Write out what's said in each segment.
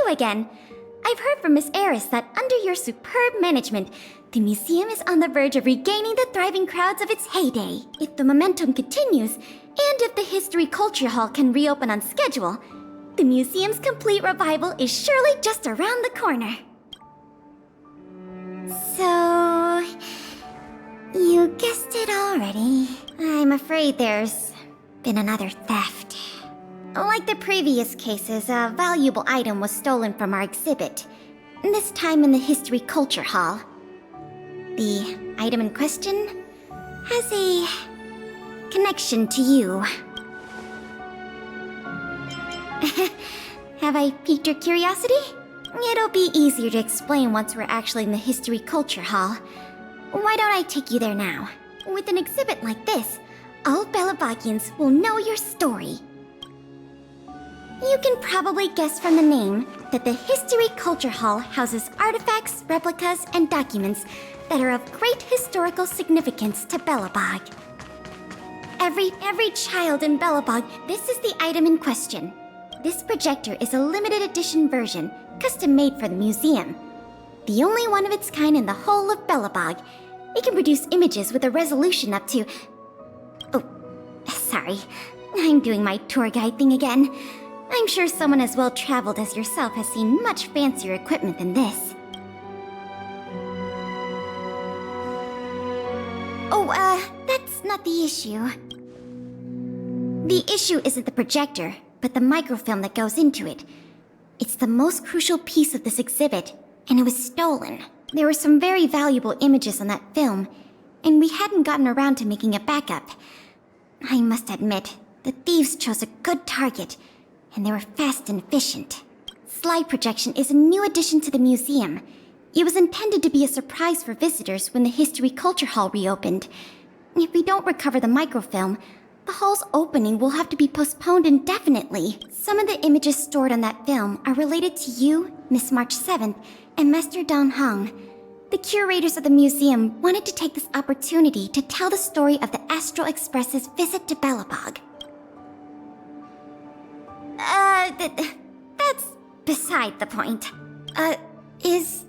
you again. I've heard from Miss Eris that under your superb management, the museum is on the verge of regaining the thriving crowds of its heyday. If the momentum continues, and if the History Culture Hall can reopen on schedule, the museum's complete revival is surely just around the corner. So... you guessed it already. I'm afraid there's been another theft. Like the previous cases, a valuable item was stolen from our exhibit. This time in the History Culture Hall. The item in question has a connection to you. Have I piqued your curiosity? It'll be easier to explain once we're actually in the History Culture Hall. Why don't I take you there now? With an exhibit like this, all Belabagians will know your story. You can probably guess from the name that the History Culture Hall houses artifacts, replicas, and documents that are of great historical significance to Belobog. Every child in Belobog, this is the item in question. This projector is a limited edition version, custom made for the museum. The only one of its kind in the whole of Belobog. It can produce images with a resolution up to... Oh, sorry. I'm doing my tour guide thing again. I'm sure someone as well-traveled as yourself has seen much fancier equipment than this. Oh, that's not the issue. The issue isn't the projector, but the microfilm that goes into it. It's the most crucial piece of this exhibit, and it was stolen. There were some very valuable images on that film, and we hadn't gotten around to making a backup. I must admit, the thieves chose a good target, and they were fast and efficient. Slide projection is a new addition to the museum. It was intended to be a surprise for visitors when the History Culture Hall reopened. If we don't recover the microfilm, the hall's opening will have to be postponed indefinitely. Some of the images stored on that film are related to you, Miss March 7th, and Master Don Hong. The curators of the museum wanted to take this opportunity to tell the story of the Astral Express's visit to Belobog. That's beside the point. Is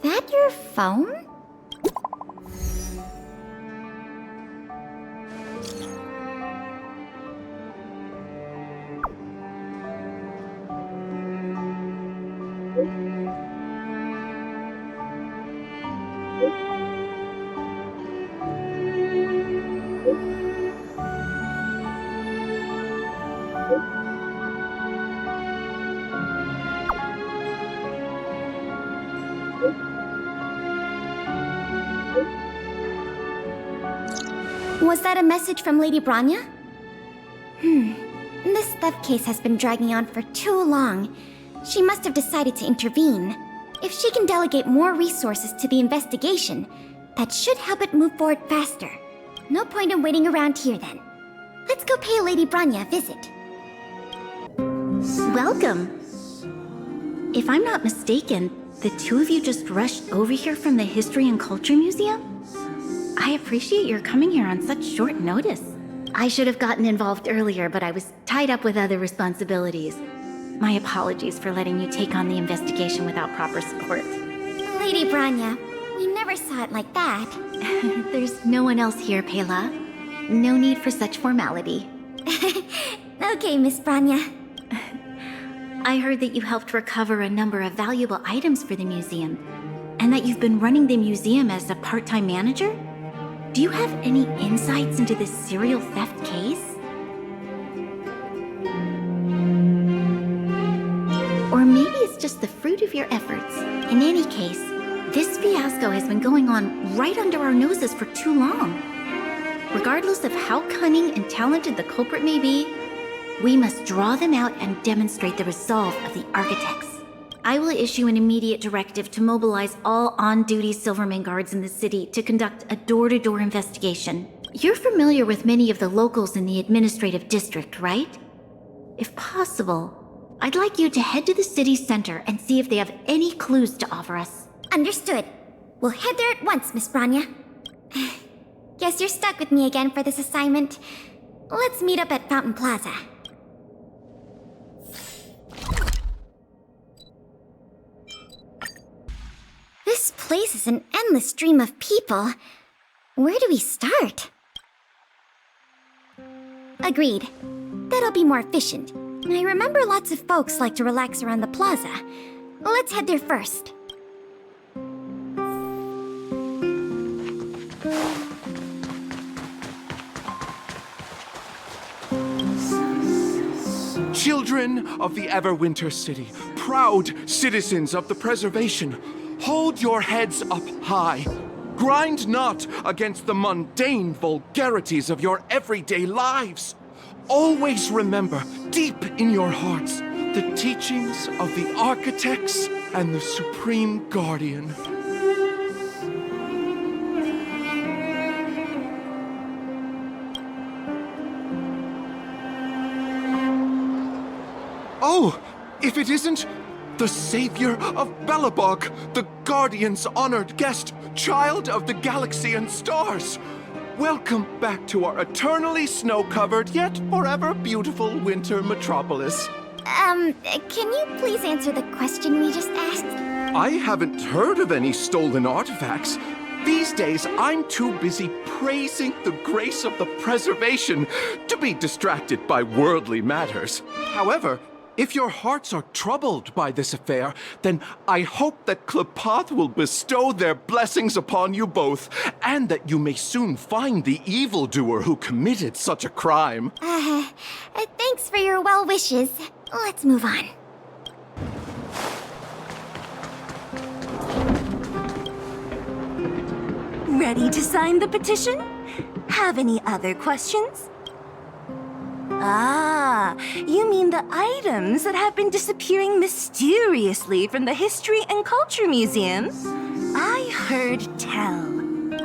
that your phone? Was that a message from Lady Bronya? This theft case has been dragging on for too long. She must have decided to intervene. If she can delegate more resources to the investigation, that should help it move forward faster. No point in waiting around here then. Let's go pay Lady Bronya a visit. Welcome. If I'm not mistaken, the two of you just rushed over here from the History and Culture Museum? I appreciate your coming here on such short notice. I should have gotten involved earlier, but I was tied up with other responsibilities. My apologies for letting you take on the investigation without proper support. Lady Bronya, we never saw it like that. There's no one else here, Pela. No need for such formality. Okay, Miss Bronya. I heard that you helped recover a number of valuable items for the museum, and that you've been running the museum as a part-time manager? Do you have any insights into this serial theft case? Or maybe it's just the fruit of your efforts. In any case, this fiasco has been going on right under our noses for too long. Regardless of how cunning and talented the culprit may be, we must draw them out and demonstrate the resolve of the architects. I will issue an immediate directive to mobilize all on-duty Silverman guards in the city to conduct a door-to-door investigation. You're familiar with many of the locals in the administrative district, right? If possible, I'd like you to head to the city center and see if they have any clues to offer us. Understood. We'll head there at once, Miss Bronya. Guess you're stuck with me again for this assignment. Let's meet up at Fountain Plaza. This place is an endless stream of people. Where do we start? Agreed. That'll be more efficient. I remember lots of folks like to relax around the plaza. Let's head there first. Children of the Everwinter city, proud citizens of the preservation, hold your heads up high. Grind not against the mundane vulgarities of your everyday lives. Always remember, deep in your hearts, the teachings of the architects and the supreme guardian. Oh, if it isn't the savior of Belobog, the Guardian's honored guest, child of the galaxy and stars. Welcome back to our eternally snow-covered yet forever beautiful winter metropolis. Can you please answer the question we just asked? I haven't heard of any stolen artifacts. These days, I'm too busy praising the grace of the preservation to be distracted by worldly matters. However, if your hearts are troubled by this affair, then I hope that Klepoth will bestow their blessings upon you both, and that you may soon find the evildoer who committed such a crime. Thanks for your well wishes. Let's move on. Ready to sign the petition? Have any other questions? Ah, you mean the items that have been disappearing mysteriously from the History and Culture Museum? I heard tell.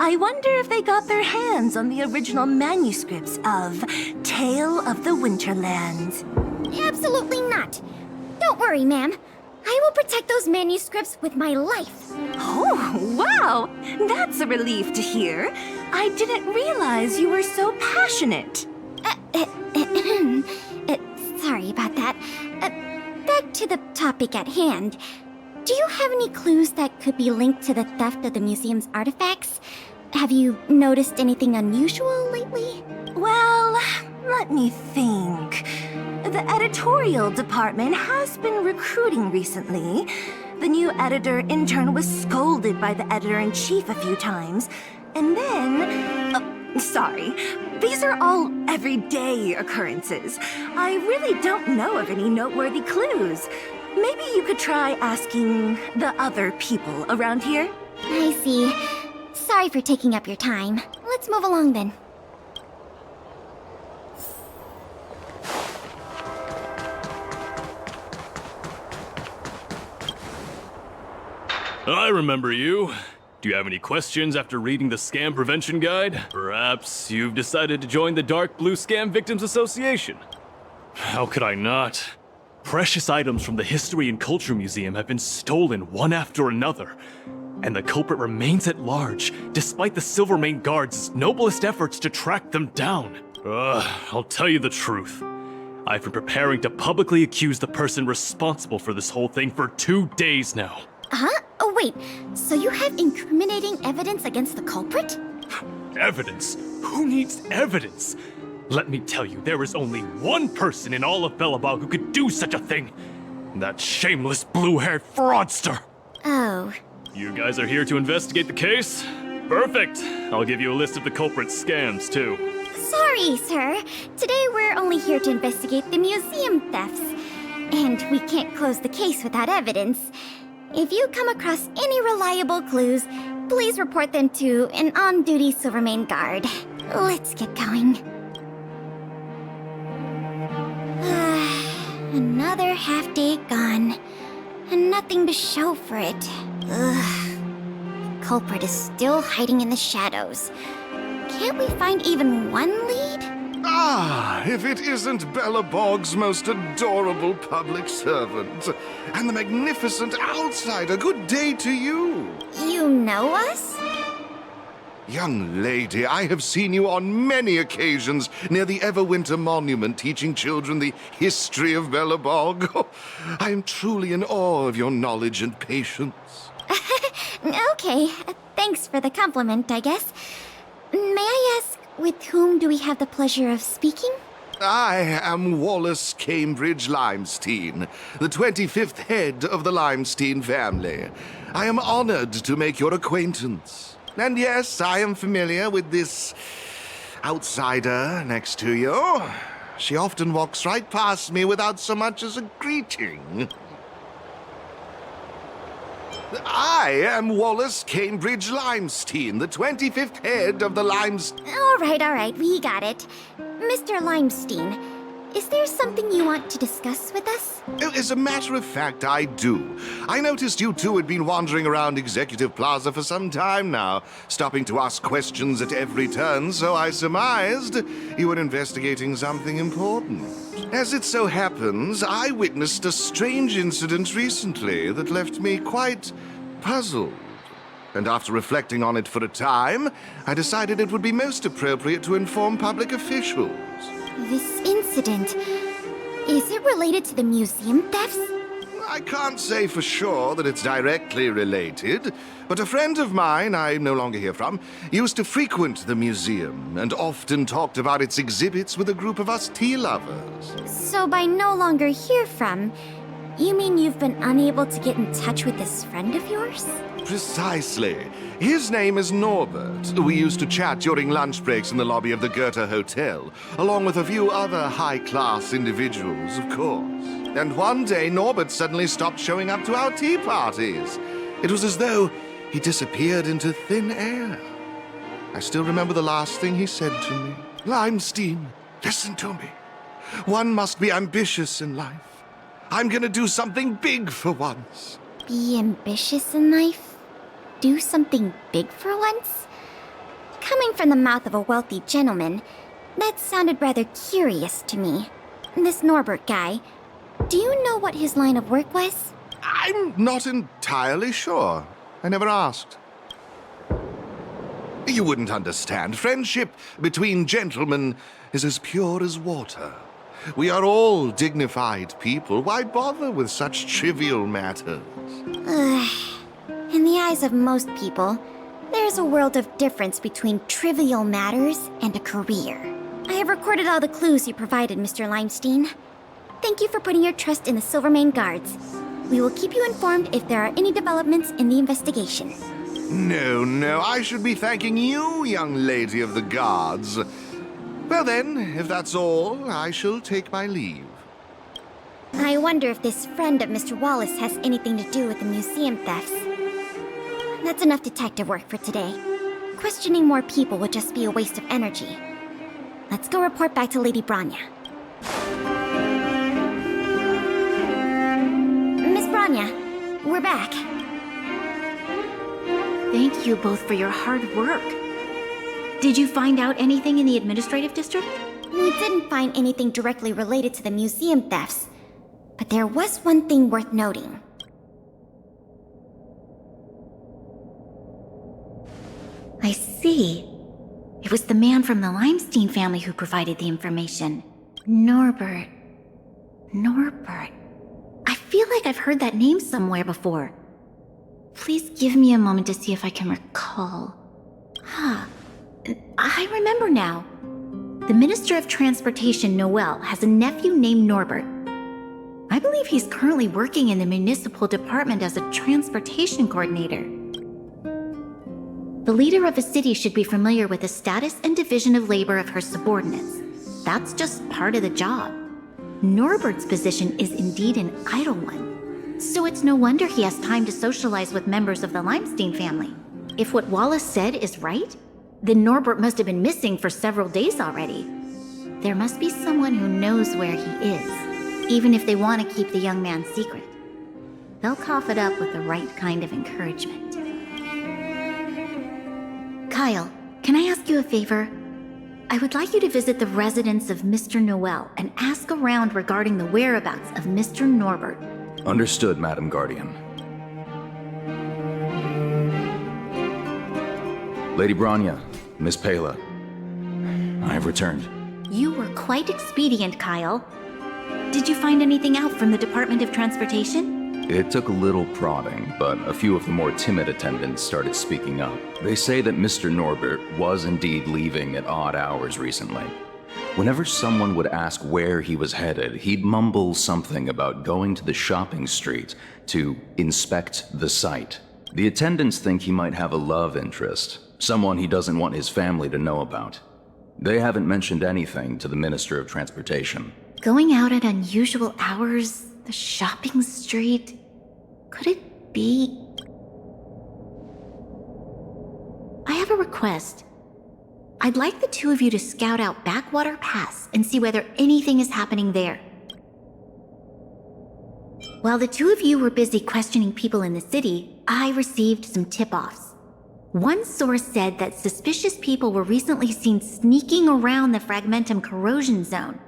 I wonder if they got their hands on the original manuscripts of Tale of the Winterlands. Absolutely not. Don't worry, ma'am. I will protect those manuscripts with my life. Oh, wow! That's a relief to hear. I didn't realize you were so passionate. Sorry about that. Back to the topic at hand. Do you have any clues that could be linked to the theft of the museum's artifacts? Have you noticed anything unusual lately? Well, let me think. The editorial department has been recruiting recently. The new editor-intern was scolded by the editor-in-chief a few times. And then... sorry. These are all everyday occurrences. I really don't know of any noteworthy clues. Maybe you could try asking the other people around here? I see. Sorry for taking up your time. Let's move along then. I remember you. Do you have any questions after reading the Scam Prevention Guide? Perhaps you've decided to join the Dark Blue Scam Victims Association? How could I not? Precious items from the History and Culture Museum have been stolen one after another, and the culprit remains at large, despite the Silvermane Guard's noblest efforts to track them down. I'll tell you the truth. I've been preparing to publicly accuse the person responsible for this whole thing for 2 days now. Huh? Oh, wait. So you have incriminating evidence against the culprit? Evidence? Who needs evidence? Let me tell you, there is only one person in all of Belobog who could do such a thing. That shameless blue-haired fraudster. Oh. You guys are here to investigate the case? Perfect. I'll give you a list of the culprit's scams, too. Sorry, sir. Today we're only here to investigate the museum thefts. And we can't close the case without evidence. If you come across any reliable clues, please report them to an on-duty Silvermane Guard. Let's get going. Another half-day gone, and nothing to show for it. Ugh. The culprit is still hiding in the shadows. Can't we find even one lead? Ah, if it isn't Belobog's most adorable public servant, and the magnificent outsider. Good day to you. You know us? Young lady, I have seen you on many occasions near the Everwinter Monument teaching children the history of Belobog. I am truly in awe of your knowledge and patience. Okay, thanks for the compliment, I guess. May I ask, with whom do we have the pleasure of speaking? I am Wallace Cambridge Limestein, the 25th head of the Limestein family. I am honored to make your acquaintance. And yes, I am familiar with this outsider next to you. She often walks right past me without so much as a greeting. I am Wallace Cambridge Limestein, the 25th head of the Limestein... All right, we got it. Mr. Limestein, is there something you want to discuss with us? As a matter of fact, I do. I noticed you two had been wandering around Executive Plaza for some time now, stopping to ask questions at every turn, so I surmised you were investigating something important. As it so happens, I witnessed a strange incident recently that left me quite puzzled. And after reflecting on it for a time, I decided it would be most appropriate to inform public officials. This incident, is it related to the museum thefts? I can't say for sure that it's directly related, but a friend of mine I no longer hear from used to frequent the museum and often talked about its exhibits with a group of us tea lovers. So by no longer hear from, you mean you've been unable to get in touch with this friend of yours? Precisely. His name is Norbert. We used to chat during lunch breaks in the lobby of the Goethe Hotel, along with a few other high-class individuals, of course. And one day, Norbert suddenly stopped showing up to our tea parties. It was as though he disappeared into thin air. I still remember the last thing he said to me. Limestein, listen to me. One must be ambitious in life. I'm gonna do something big for once. Be ambitious in life? Do something big for once? Coming from the mouth of a wealthy gentleman, that sounded rather curious to me. This Norbert guy, do you know what his line of work was? I'm not entirely sure. I never asked. You wouldn't understand. Friendship between gentlemen is as pure as water. We are all dignified people. Why bother with such trivial matters? In the eyes of most people, there's a world of difference between trivial matters and a career. I have recorded all the clues you provided, Mr. Limestein. Thank you for putting your trust in the Silvermane Guards. We will keep you informed if there are any developments in the investigation. No, I should be thanking you, young lady of the guards. Well then, if that's all, I shall take my leave. I wonder if this friend of Mr. Wallace has anything to do with the museum thefts. That's enough detective work for today. Questioning more people would just be a waste of energy. Let's go report back to Lady Branya. Miss Branya, we're back. Thank you both for your hard work. Did you find out anything in the administrative district? We didn't find anything directly related to the museum thefts, but there was one thing worth noting. I see. It was the man from the Limestein family who provided the information. Norbert. I feel like I've heard that name somewhere before. Please give me a moment to see if I can recall. I remember now. The Minister of Transportation, Noel, has a nephew named Norbert. I believe he's currently working in the municipal department as a transportation coordinator. The leader of a city should be familiar with the status and division of labor of her subordinates. That's just part of the job. Norbert's position is indeed an idle one, so it's no wonder he has time to socialize with members of the Limestein family. If what Wallace said is right, then Norbert must have been missing for several days already. There must be someone who knows where he is, even if they want to keep the young man secret. They'll cough it up with the right kind of encouragement. Kyle, can I ask you a favor? I would like you to visit the residence of Mr. Noel and ask around regarding the whereabouts of Mr. Norbert. Understood, Madam Guardian. Lady Branya, Miss Pela, I have returned. You were quite expedient, Kyle. Did you find anything out from the Department of Transportation? It took a little prodding, but a few of the more timid attendants started speaking up. They say that Mr. Norbert was indeed leaving at odd hours recently. Whenever someone would ask where he was headed, he'd mumble something about going to the shopping street to inspect the site. The attendants think he might have a love interest, someone he doesn't want his family to know about. They haven't mentioned anything to the Minister of Transportation. Going out at unusual hours, the shopping street. Could it be? I have a request. I'd like the two of you to scout out Backwater Pass and see whether anything is happening there. While the two of you were busy questioning people in the city, I received some tip-offs. One source said that suspicious people were recently seen sneaking around the Fragmentum corrosion zone,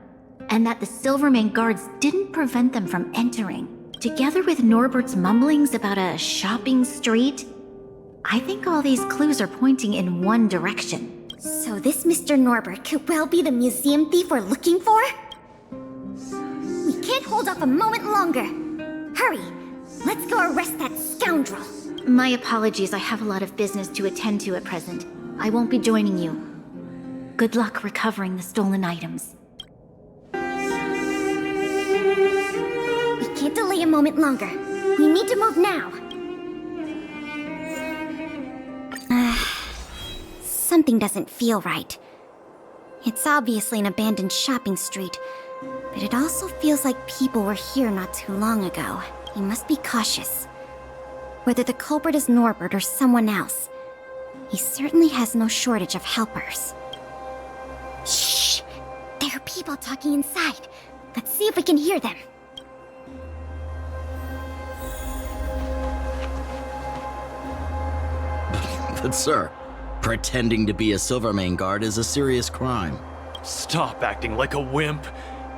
and that the Silvermane guards didn't prevent them from entering. Together with Norbert's mumblings about a shopping street, I think all these clues are pointing in one direction. So this Mr. Norbert could well be the museum thief we're looking for? We can't hold off a moment longer. Hurry! Let's go arrest that scoundrel. My apologies, I have a lot of business to attend to at present. I won't be joining you. Good luck recovering the stolen items. We can't delay a moment longer. We need to move now. Something doesn't feel right. It's obviously an abandoned shopping street, but it also feels like people were here not too long ago. We must be cautious. Whether the culprit is Norbert or someone else, he certainly has no shortage of helpers. Shh! There are people talking inside. Let's see if we can hear them. But sir, pretending to be a Silvermane guard is a serious crime. Stop acting like a wimp.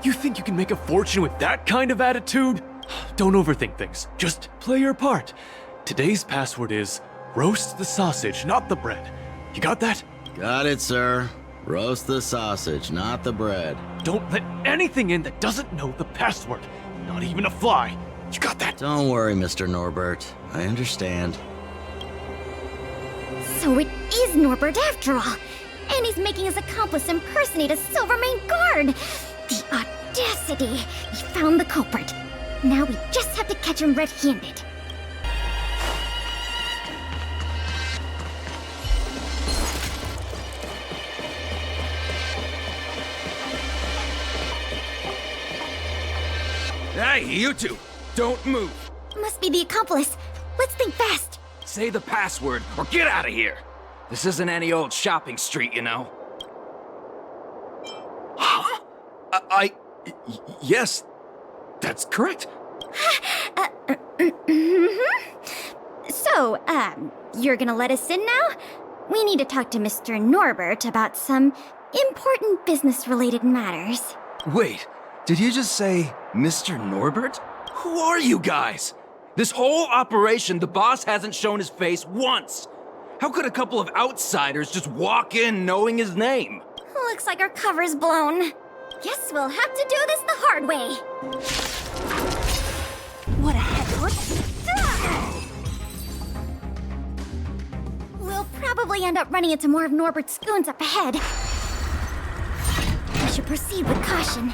You think you can make a fortune with that kind of attitude? Don't overthink things. Just play your part. Today's password is roast the sausage, not the bread. You got that? Got it, sir. Roast the sausage, not the bread. Don't let anything in that doesn't know the password. Not even a fly. You got that? Don't worry, Mr. Norbert. I understand. So it is Norbert after all. And he's making his accomplice impersonate a Silvermane guard. The audacity! We found the culprit. Now we just have to catch him red-handed. Hey, you two! Don't move! Must be the accomplice. Let's think fast. Say the password, or get out of here! This isn't any old shopping street, you know. Huh? Yes, that's correct. So, you're gonna let us in now? We need to talk to Mr. Norbert about some important business-related matters. Wait, did you just say Mr. Norbert? Who are you guys? This whole operation, the boss hasn't shown his face once. How could a couple of outsiders just walk in knowing his name? Looks like our cover's blown. Guess we'll have to do this the hard way. What a head. We'll probably end up running into more of Norbert's goons up ahead. We should proceed with caution.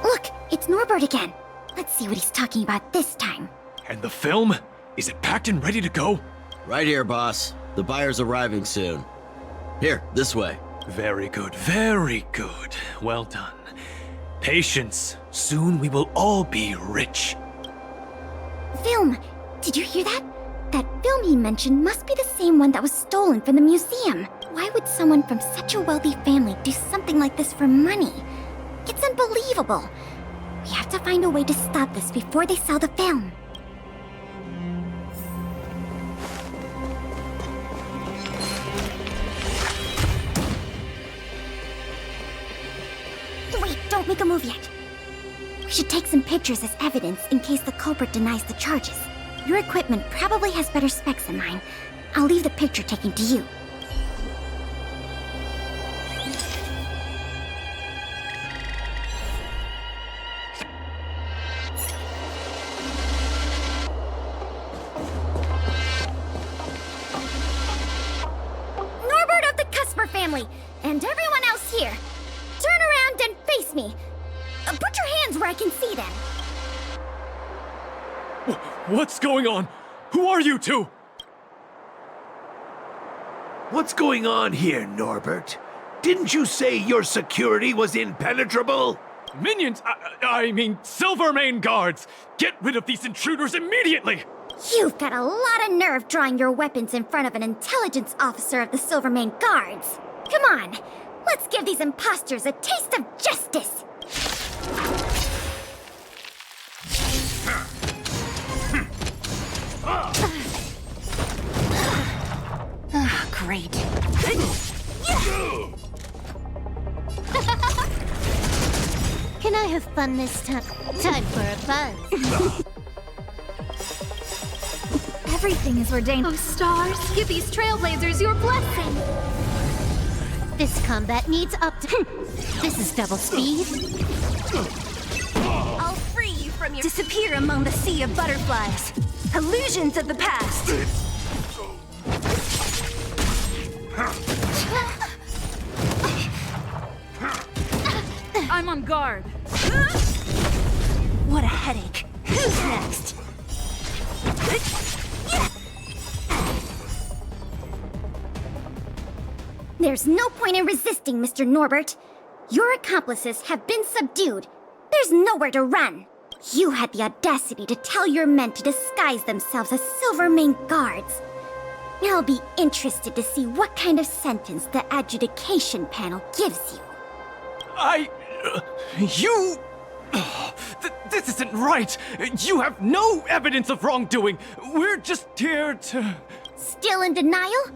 Look, it's Norbert again. Let's see what he's talking about this time. And the film? Is it packed and ready to go? Right here, boss. The buyer's arriving soon. Here, this way. Very good, very good. Well done. Patience. Soon we will all be rich. Film! Did you hear that? That film he mentioned must be the same one that was stolen from the museum. Why would someone from such a wealthy family do something like this for money? It's unbelievable. We have to find a way to stop this before they sell the film. Wait, don't make a move yet. We should take some pictures as evidence in case the culprit denies the charges. Your equipment probably has better specs than mine. I'll leave the picture taking to you. Norbert of the Cusper family, and everyone else here, turn around and face me. Put your hands where I can see them. What's going on? Who are you two? What's going on here, Norbert? Didn't you say your security was impenetrable? Minions! I mean, Silvermane guards! Get rid of these intruders immediately! You've got a lot of nerve drawing your weapons in front of an intelligence officer of the Silvermane Guards. Come on, let's give these imposters a taste of justice! Great. Can I have fun this time? Time for a buzz. Everything is ordained. Oh, stars, give these trailblazers your blessing. This combat needs This is double speed. I'll free you from your disappear among the sea of butterflies. Illusions of the past. I'm on guard. What a headache. Who's next? There's no point in resisting, Mr. Norbert. Your accomplices have been subdued. There's nowhere to run. You had the audacity to tell your men to disguise themselves as Silvermane guards. I'll be interested to see what kind of sentence the adjudication panel gives you. This isn't right! You have no evidence of wrongdoing! We're just here to... Still in denial?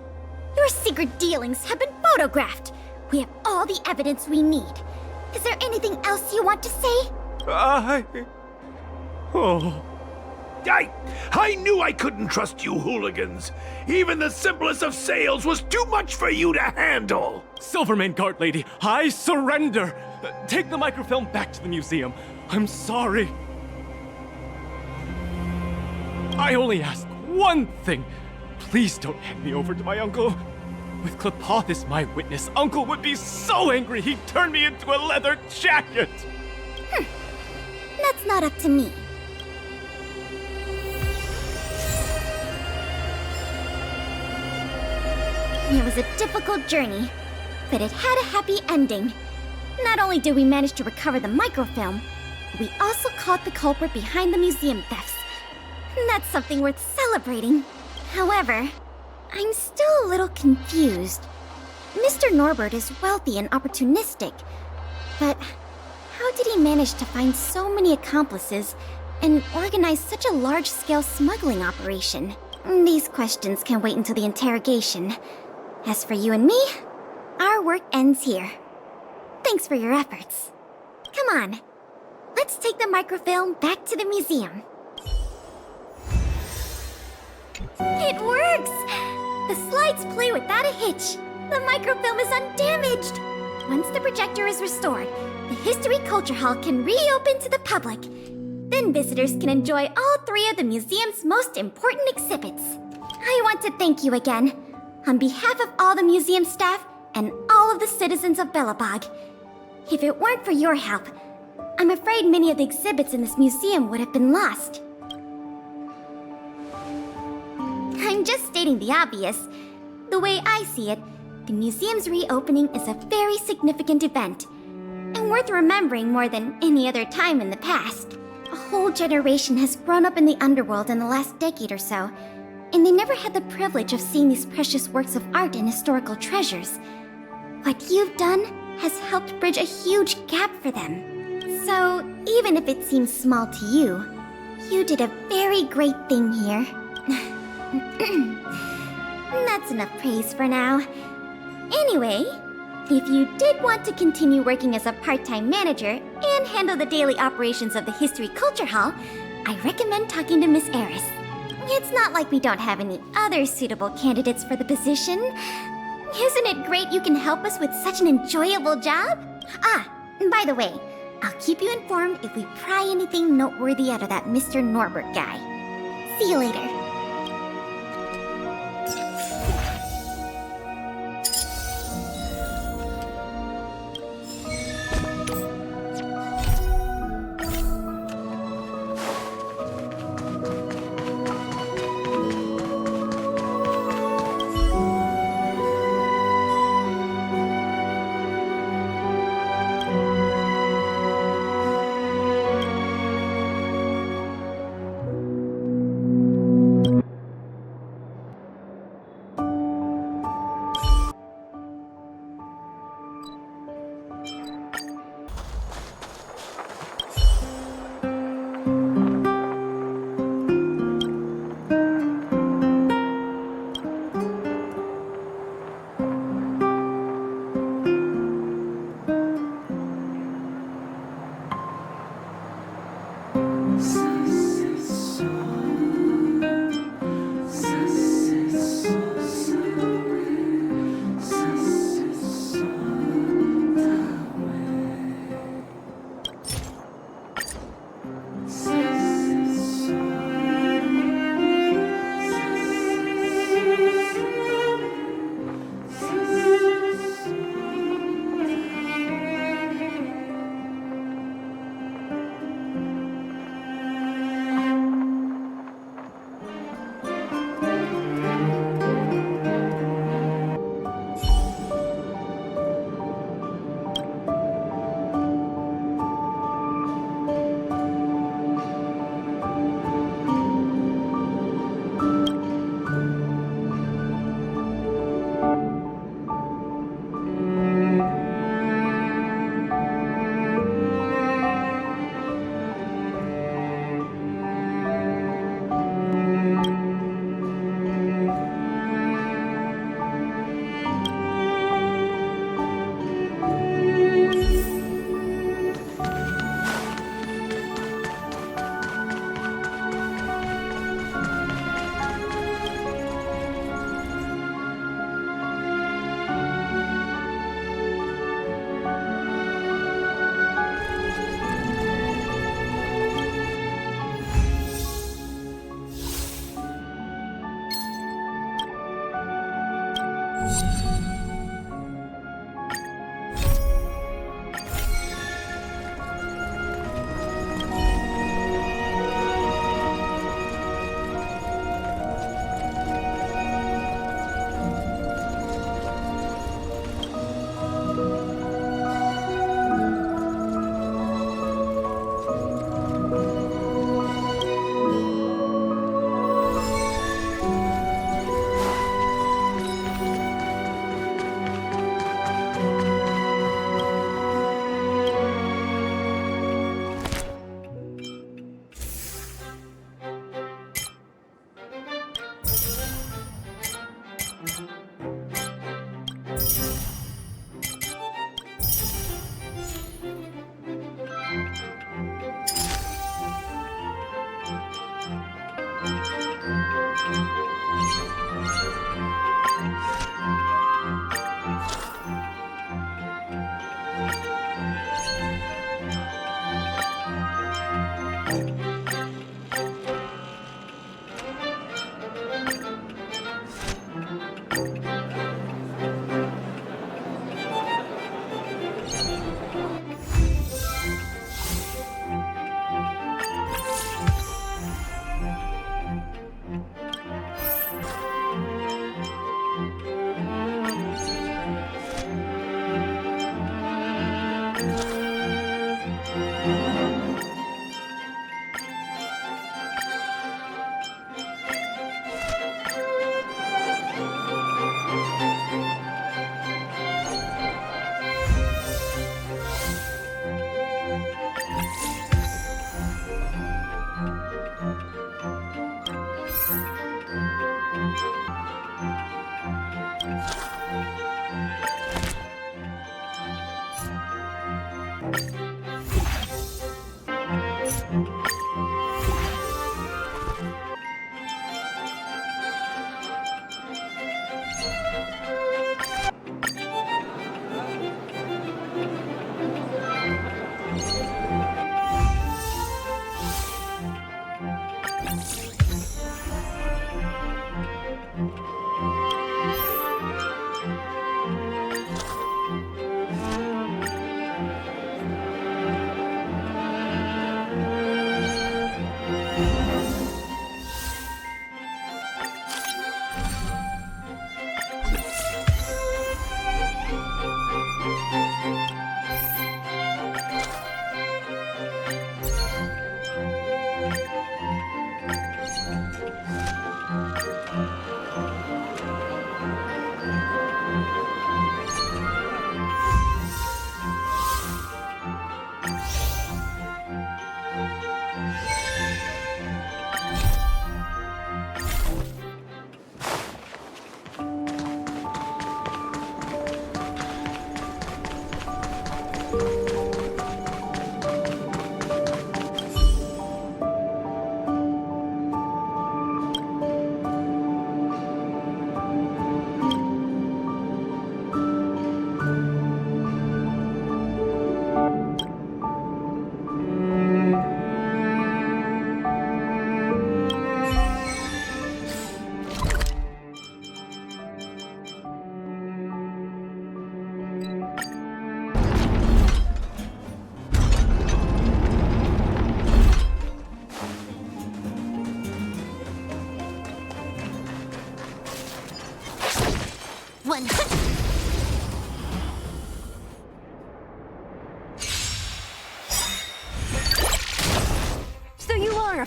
Your secret dealings have been photographed. We have all the evidence we need. Is there anything else you want to say? I knew I couldn't trust you hooligans. Even the simplest of sales was too much for you to handle. Silvermane Guard Lady, I surrender! Take the microfilm back to the museum. I'm sorry. I only ask one thing. Please don't hand me over to my uncle. With Klapoth as my witness, Uncle would be so angry he'd turn me into a leather jacket! That's not up to me. It was a difficult journey, but it had a happy ending. Not only did we manage to recover the microfilm, we also caught the culprit behind the museum thefts. That's something worth celebrating. However, I'm still a little confused. Mr. Norbert is wealthy and opportunistic, but how did he manage to find so many accomplices and organize such a large-scale smuggling operation? These questions can wait until the interrogation. As for you and me, our work ends here. Thanks for your efforts. Come on, let's take the microfilm back to the museum. It works! The slides play without a hitch. The microfilm is undamaged. Once the projector is restored, the History Culture Hall can reopen to the public. Then visitors can enjoy all three of the museum's most important exhibits. I want to thank you again, on behalf of all the museum staff and all of the citizens of Belobog. If it weren't for your help, I'm afraid many of the exhibits in this museum would have been lost. I'm just stating the obvious. The way I see it, the museum's reopening is a very significant event, and worth remembering more than any other time in the past. A whole generation has grown up in the underworld in the last decade or so, and they never had the privilege of seeing these precious works of art and historical treasures. What you've done has helped bridge a huge gap for them. So, even if it seems small to you, you did a very great thing here. That's enough praise for now. Anyway, If you did want to continue working as a part-time manager and handle the daily operations of the History Culture Hall, I recommend talking to Miss Eris. It's not like we don't have any other suitable candidates for the position. Isn't it great you can help us with such an enjoyable job? Ah, and by the way, I'll keep you informed if we pry anything noteworthy out of that Mr. Norbert guy. See you later.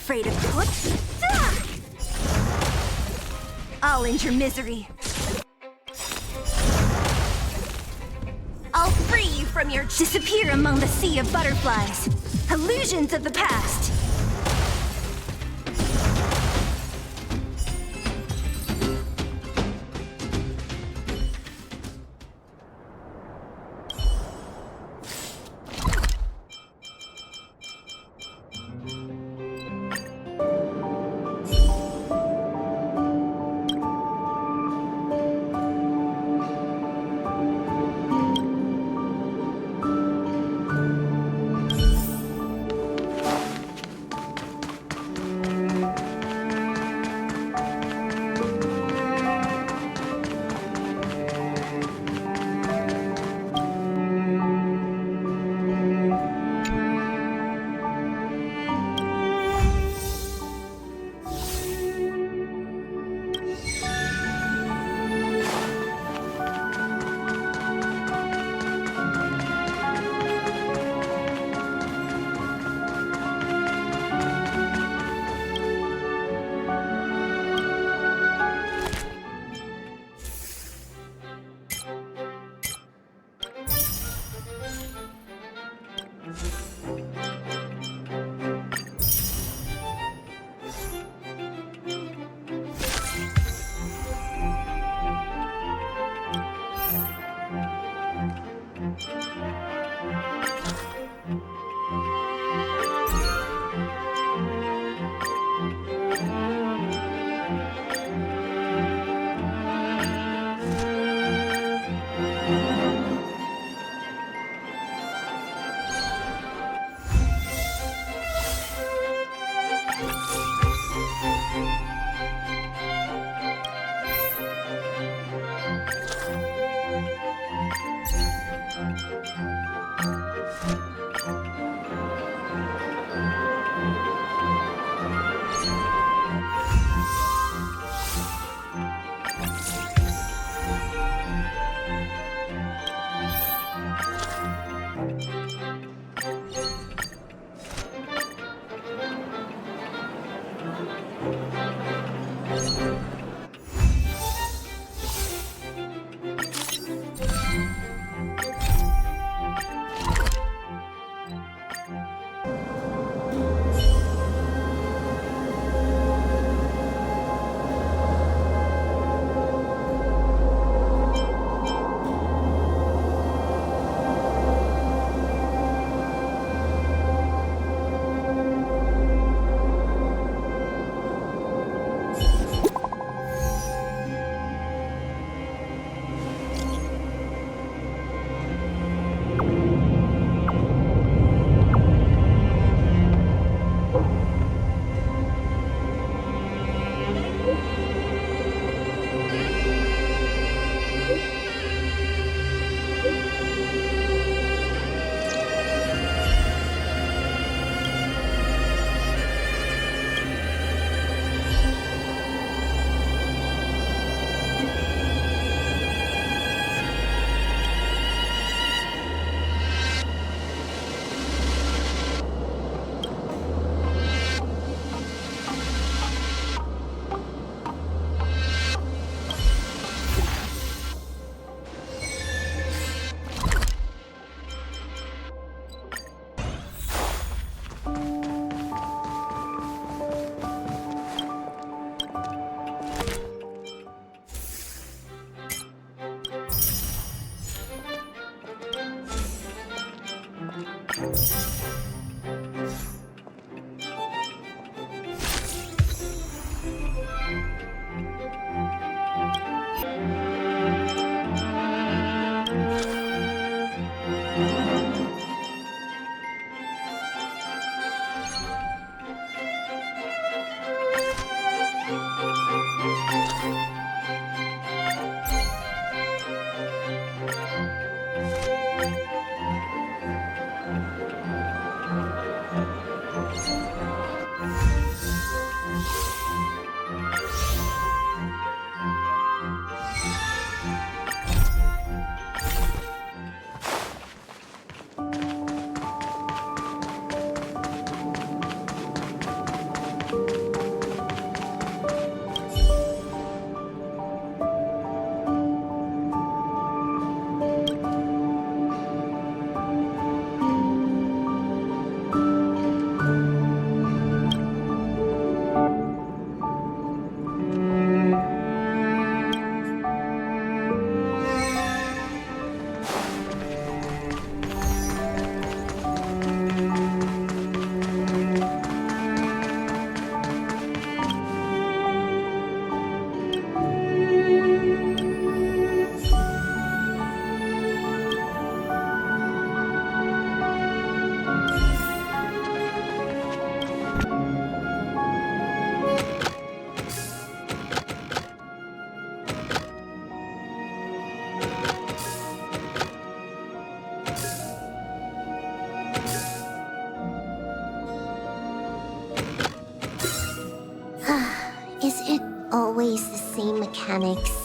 afraid of put. Ah! I'll end your misery. I'll free you from your disappear among the sea of butterflies. Illusions of the past. Is it always the same mechanics?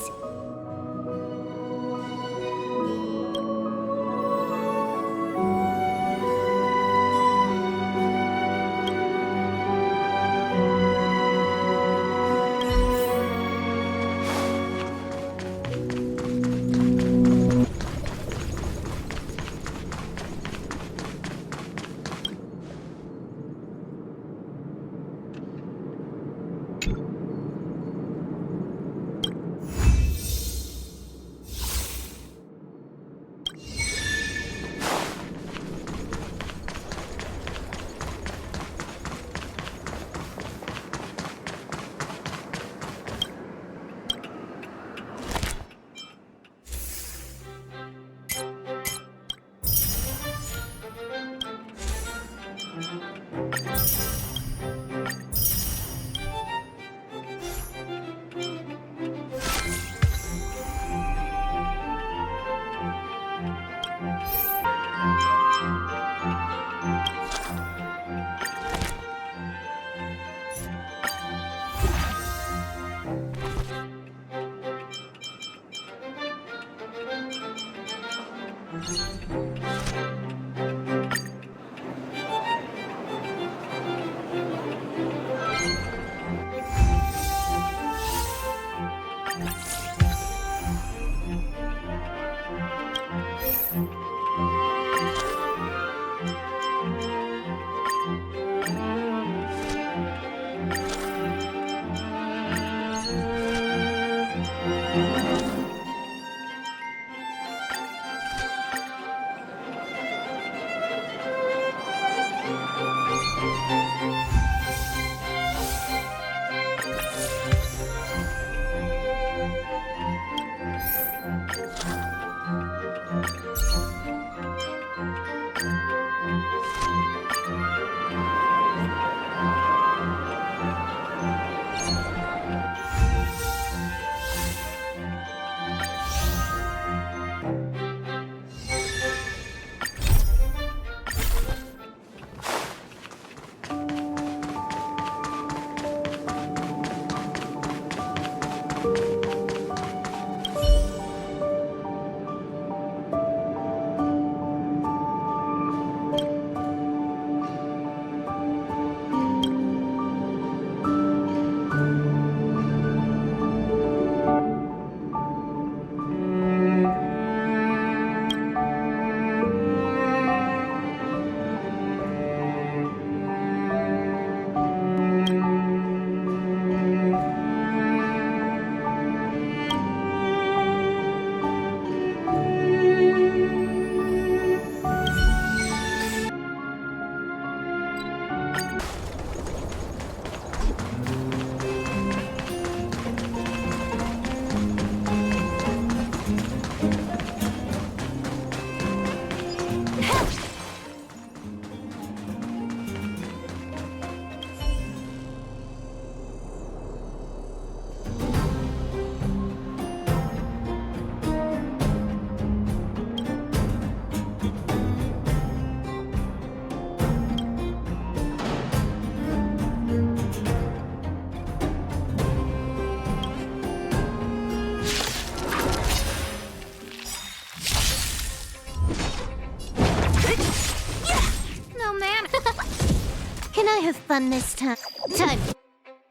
Have fun this time. Time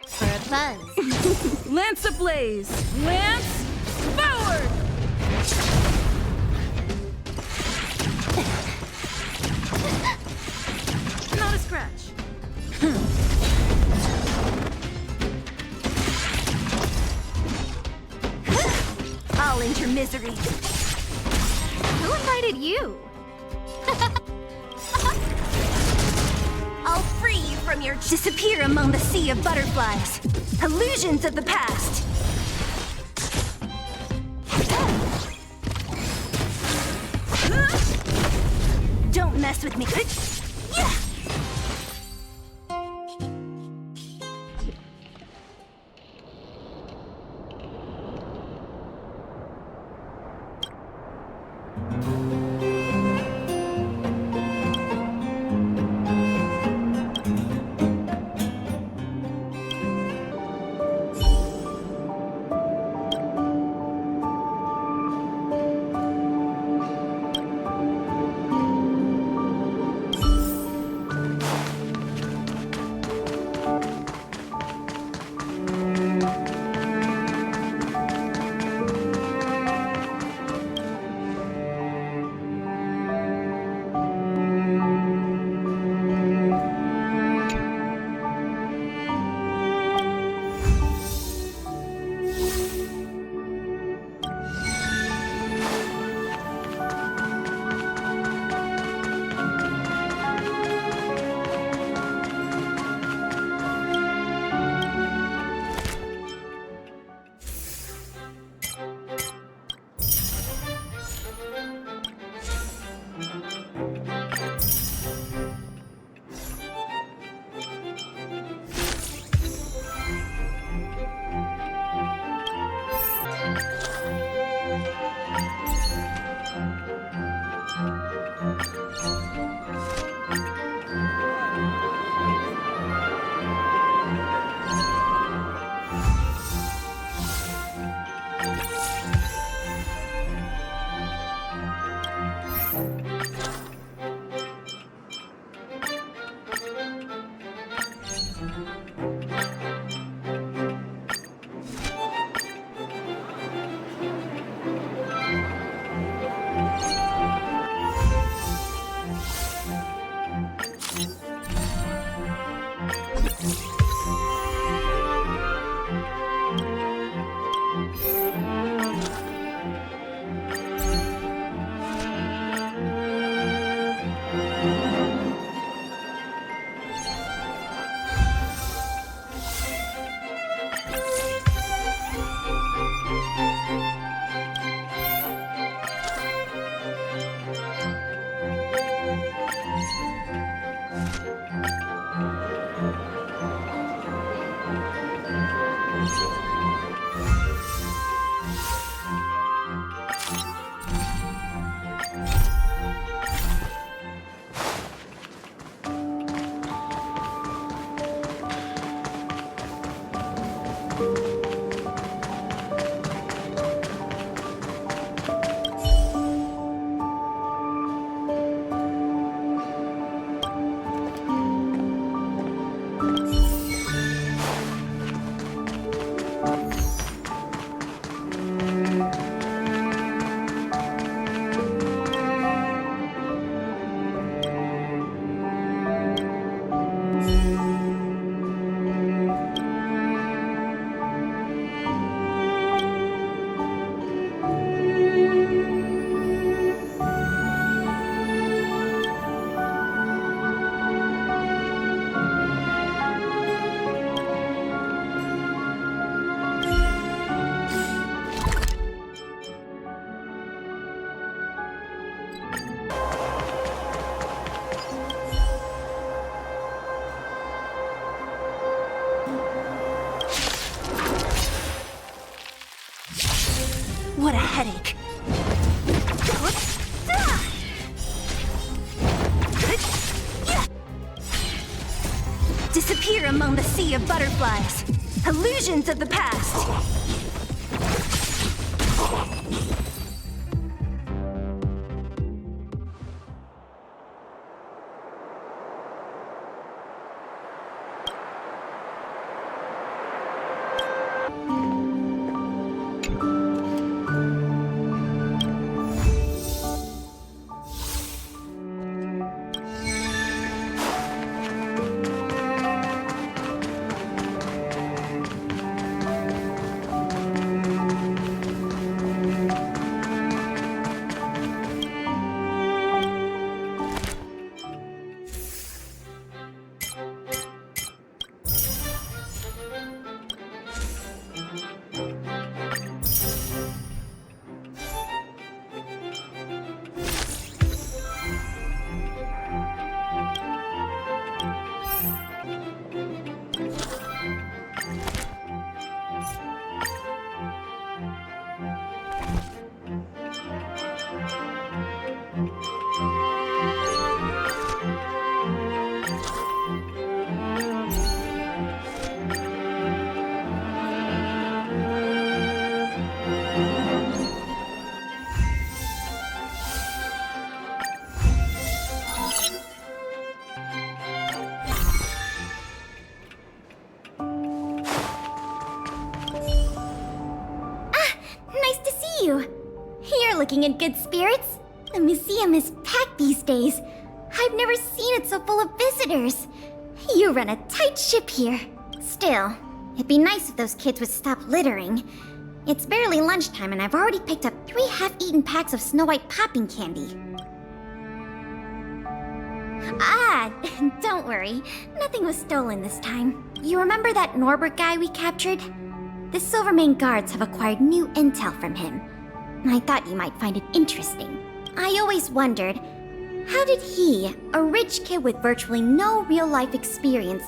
for a buzz. Lance ablaze! Lance forward! Not a scratch. I'll end your misery. Who invited you? I'll free you from your disappear among the sea of butterflies. Illusions of the past. Don't mess with me. Yeah. headache. Disappear among the sea of butterflies. Illusions of the past. You're looking in good spirits. The museum is packed these days. I've never seen it so full of visitors. You run a tight ship here. Still, it'd be nice if those kids would stop littering. It's barely lunchtime and I've already picked up 3 half-eaten packs of Snow White popping candy. Ah, don't worry. Nothing was stolen this time. You remember that Norbert guy we captured? The Silvermane guards have acquired new intel from him. I thought you might find it interesting. I always wondered, how did he, a rich kid with virtually no real-life experience,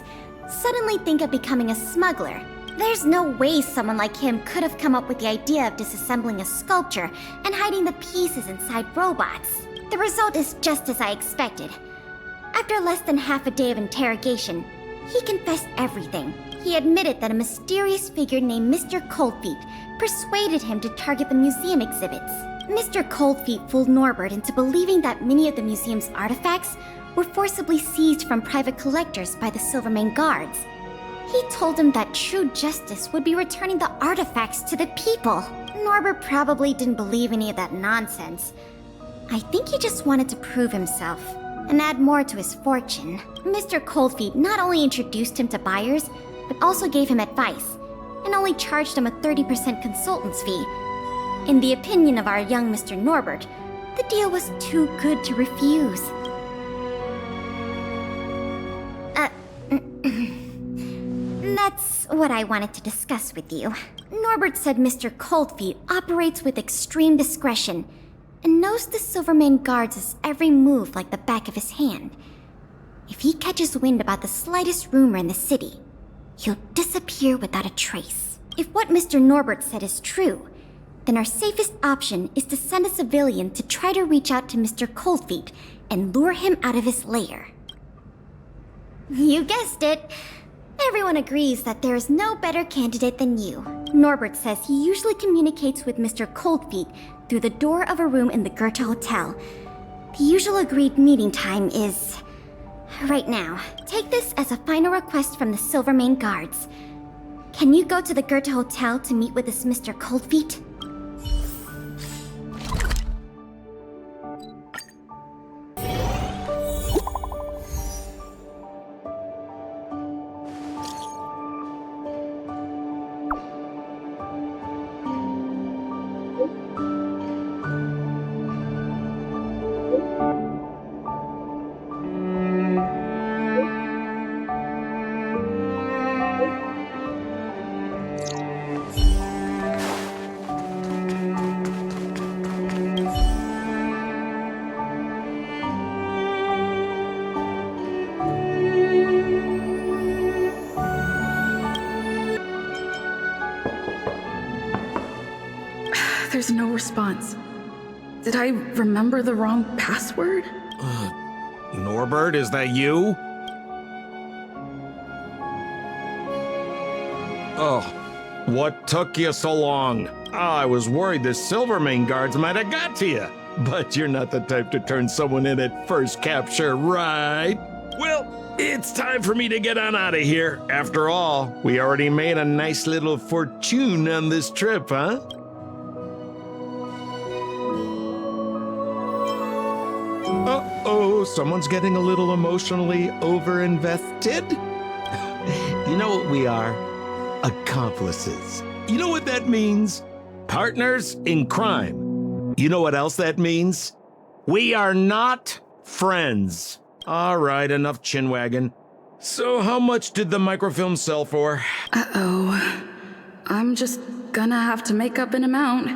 suddenly think of becoming a smuggler? There's no way someone like him could have come up with the idea of disassembling a sculpture and hiding the pieces inside robots. The result is just as I expected. After less than half a day of interrogation, he confessed everything. He admitted that a mysterious figure named Mr. Coldfeet persuaded him to target the museum exhibits. Mr. Coldfeet fooled Norbert into believing that many of the museum's artifacts were forcibly seized from private collectors by the Silvermane guards. He told him that true justice would be returning the artifacts to the people. Norbert probably didn't believe any of that nonsense. I think he just wanted to prove himself and add more to his fortune. Mr. Coldfeet not only introduced him to buyers, but also gave him advice, and only charged him a 30% consultant's fee. In the opinion of our young Mr. Norbert, the deal was too good to refuse. That's what I wanted to discuss with you. Norbert said Mr. Coldfeet operates with extreme discretion and knows the Silvermane guards' every move like the back of his hand. If he catches wind about the slightest rumor in the city, he'll disappear without a trace. If what Mr. Norbert said is true, then our safest option is to send a civilian to try to reach out to Mr. Coldfeet and lure him out of his lair. You guessed it. Everyone agrees that there is no better candidate than you. Norbert says he usually communicates with Mr. Coldfeet through the door of a room in the Goethe Hotel. The usual agreed meeting time is right now. Take this as a final request from the Silvermane guards. Can you go to the Goethe Hotel to meet with this Mr. Coldfeet? There's no response. Did I remember the wrong password? Norbert, is that you? Oh, what took you so long? I was worried the Silvermane guards might have got to you. But you're not the type to turn someone in at first capture, right? Well, it's time for me to get on out of here. After all, we already made a nice little fortune on this trip, huh? Uh-oh, someone's getting a little emotionally overinvested. You know what we are? Accomplices. You know what that means? Partners in crime. You know what else that means? We are not friends. All right, enough chinwagging. So how much did the microfilm sell for? Uh-oh. I'm just gonna have to make up an amount.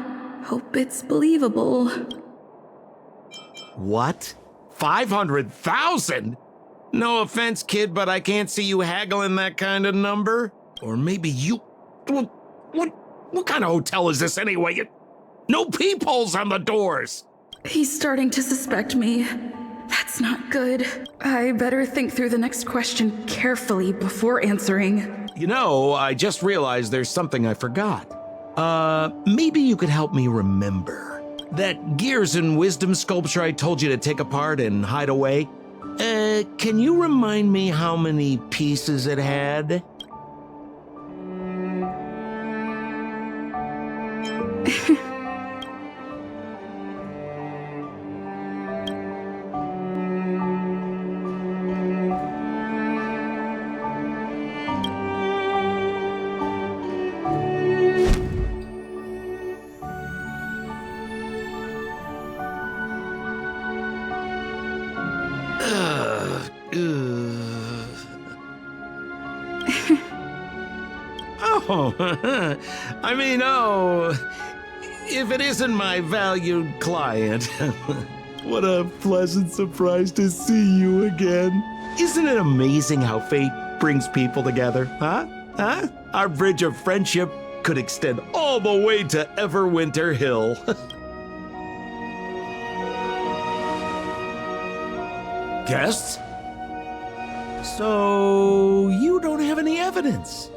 Hope it's believable. What? 500,000? No offense, kid, but I can't see you haggling that kind of number. Or maybe you... What kind of hotel is this anyway? No peepholes on the doors! He's starting to suspect me. That's not good. I better think through the next question carefully before answering. You know, I just realized there's something I forgot. Maybe you could help me remember. That Gears and Wisdom sculpture I told you to take apart and hide away? Can you remind me how many pieces it had? If it isn't my valued client. What a pleasant surprise to see you again. Isn't it amazing how fate brings people together, huh? Our bridge of friendship could extend all the way to Everwinter Hill. Guests? So, you don't have any evidence?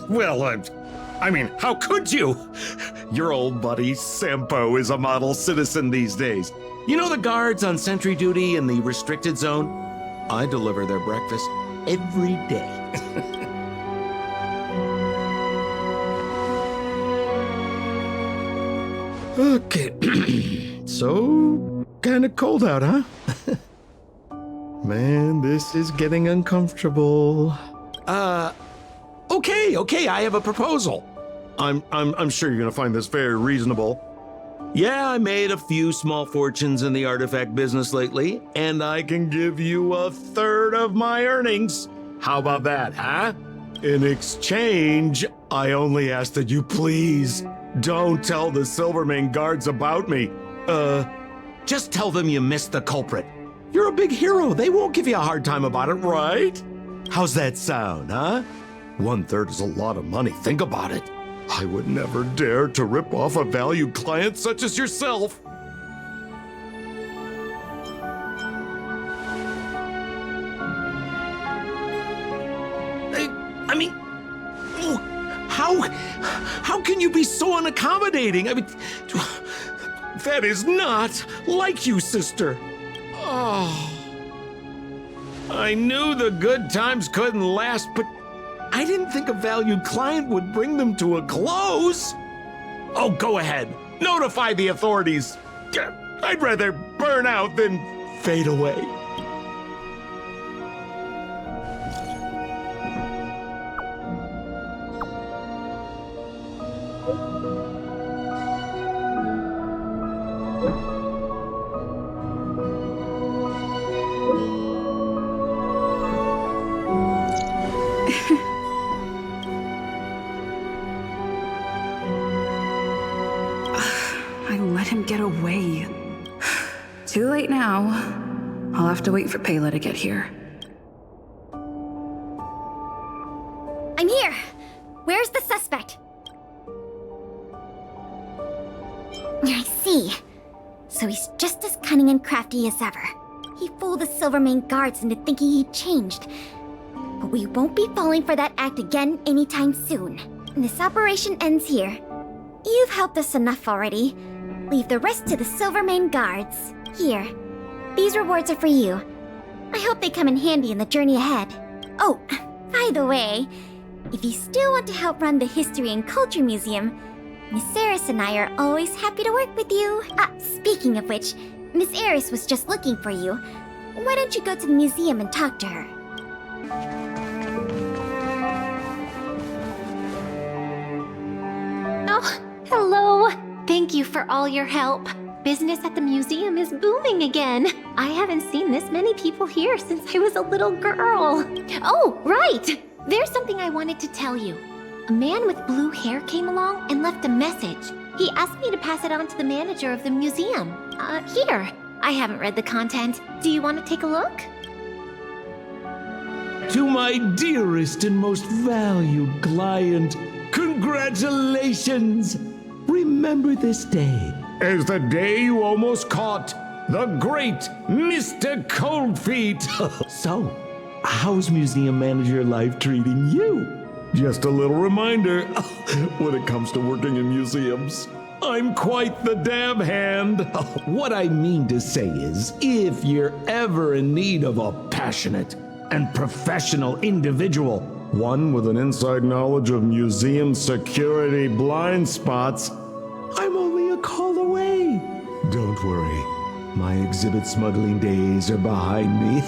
Well, I mean, how could you? Your old buddy Sampo is a model citizen these days. You know the guards on sentry duty in the restricted zone? I deliver their breakfast every day. Okay, so kinda cold out, huh? Man, this is getting uncomfortable. Okay, I have a proposal. I'm sure you're gonna find this very reasonable. Yeah, I made a few small fortunes in the artifact business lately, and I can give you 1/3 of my earnings. How about that, huh? In exchange, I only ask that you please don't tell the Silvermane guards about me. Just tell them you missed the culprit. You're a big hero. They won't give you a hard time about it, right? How's that sound, huh? 1/3 is a lot of money. Think about it. I would never dare to rip off a valued client such as yourself. I mean, how can you be so unaccommodating? I mean, that is not like you, sister. Oh, I knew the good times couldn't last, but I didn't think a valued client would bring them to a close. Oh, go ahead. Notify the authorities. I'd rather burn out than fade away. Get away. Too late now. I'll have to wait for Pela to get here. I'm here! Where's the suspect? see. So he's just as cunning and crafty as ever. He fooled the Silvermane guards into thinking he'd changed. But we won't be falling for that act again anytime soon. This operation ends here. You've helped us enough already. Leave the rest to the Silvermane guards. Here. These rewards are for you. I hope they come in handy in the journey ahead. Oh, by the way, if you still want to help run the History and Culture Museum, Miss Eris and I are always happy to work with you. Speaking of which, Miss Eris was just looking for you. Why don't you go to the museum and talk to her? Oh, hello. Thank you for all your help. Business at the museum is booming again. I haven't seen this many people here since I was a little girl. Oh, right! There's something I wanted to tell you. A man with blue hair came along and left a message. He asked me to pass it on to the manager of the museum. Here. I haven't read the content. Do you want to take a look? To my dearest and most valued client, congratulations! Remember this day as the day you almost caught the great Mr. Coldfeet. So, how's museum manager life treating you? Just a little reminder, when it comes to working in museums, I'm quite the dab hand. What I mean to say is, if you're ever in need of a passionate and professional individual, one with an inside knowledge of museum security blind spots, I'm only a call away. Don't worry, my exhibit smuggling days are behind me.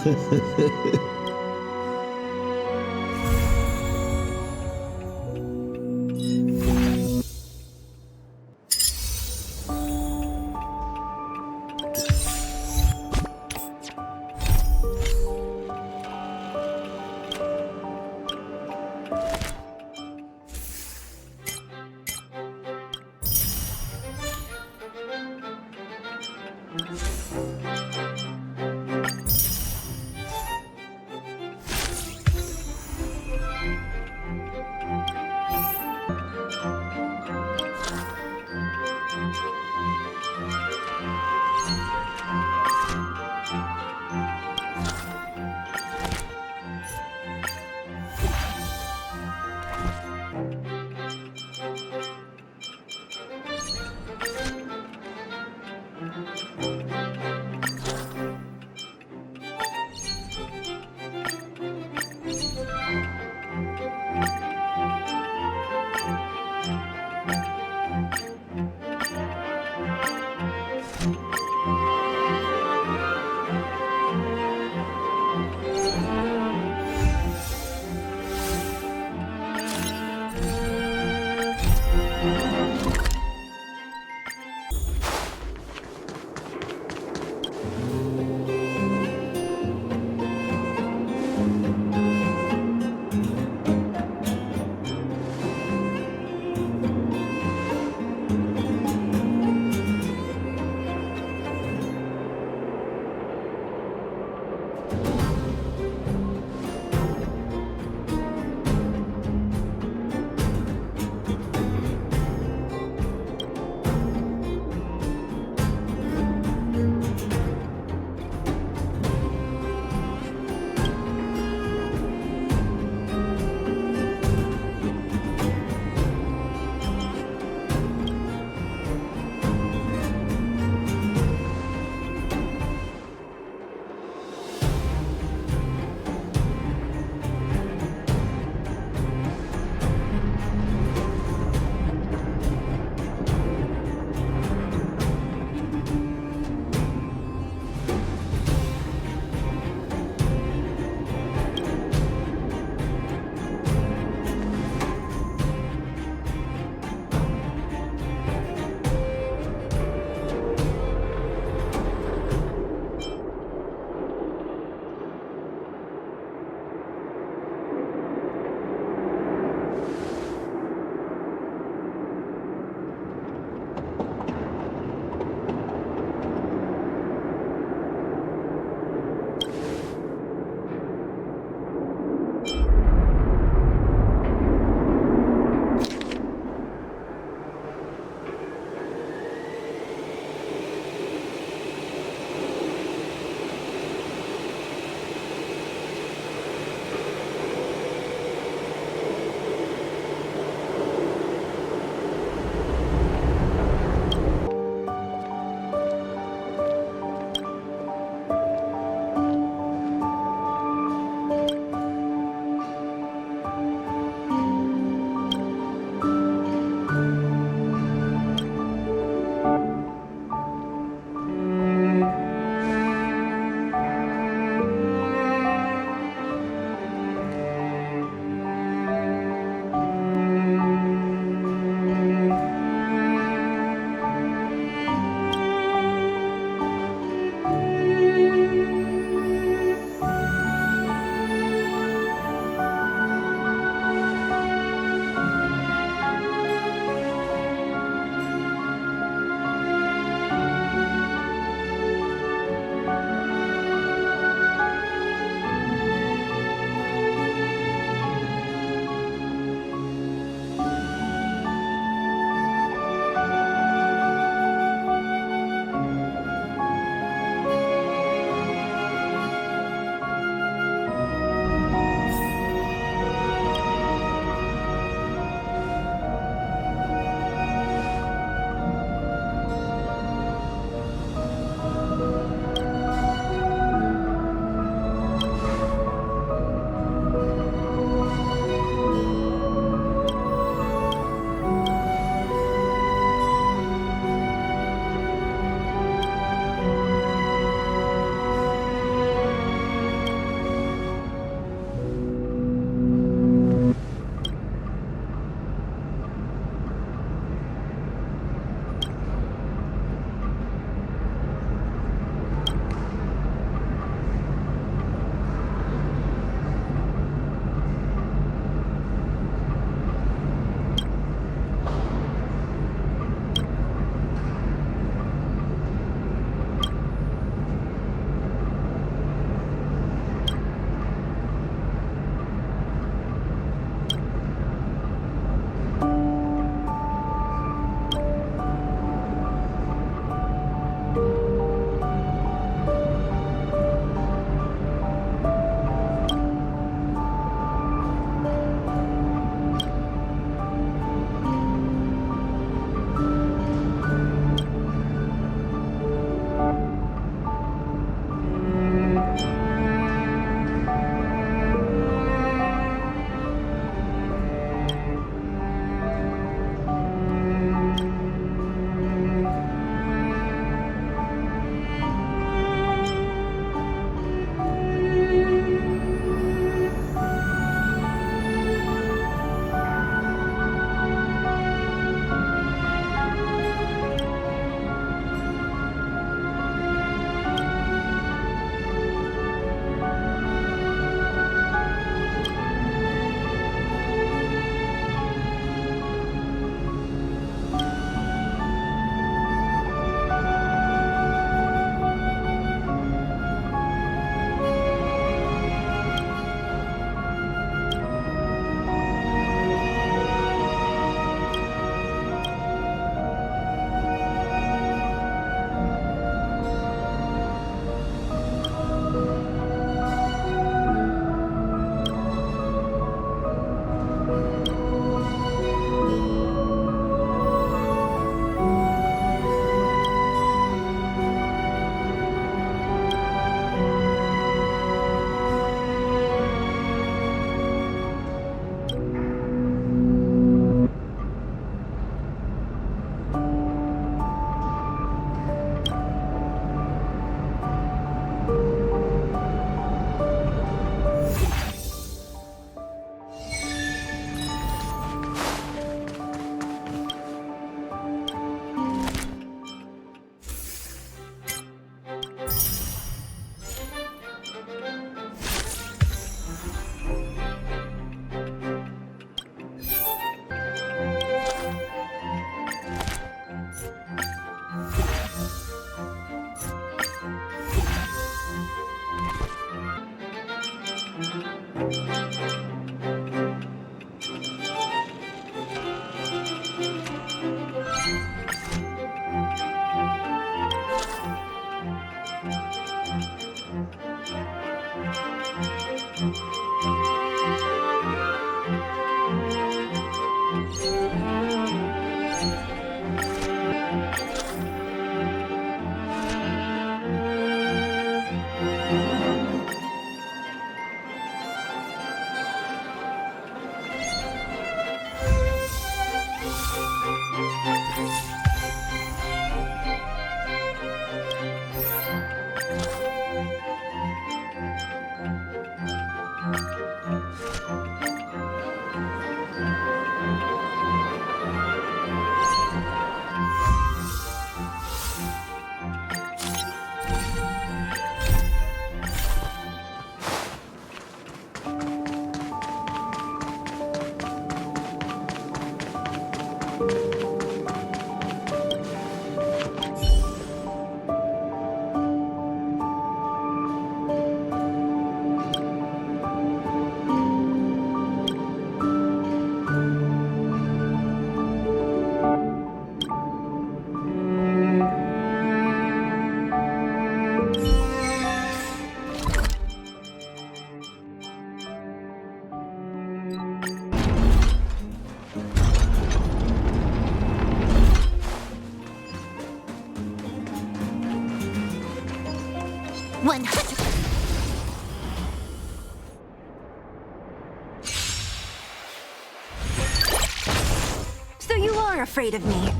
So you are afraid of me.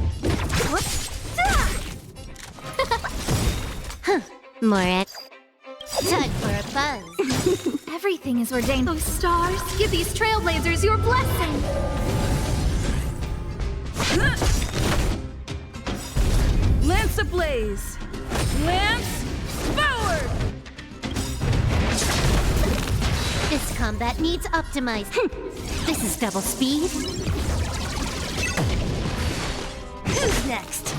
Moret. Time for a buzz. Everything is ordained. Oh, stars, give these trailblazers your blessing. Lance ablaze! Lance forward! This combat needs optimized. This is double speed. Who's next?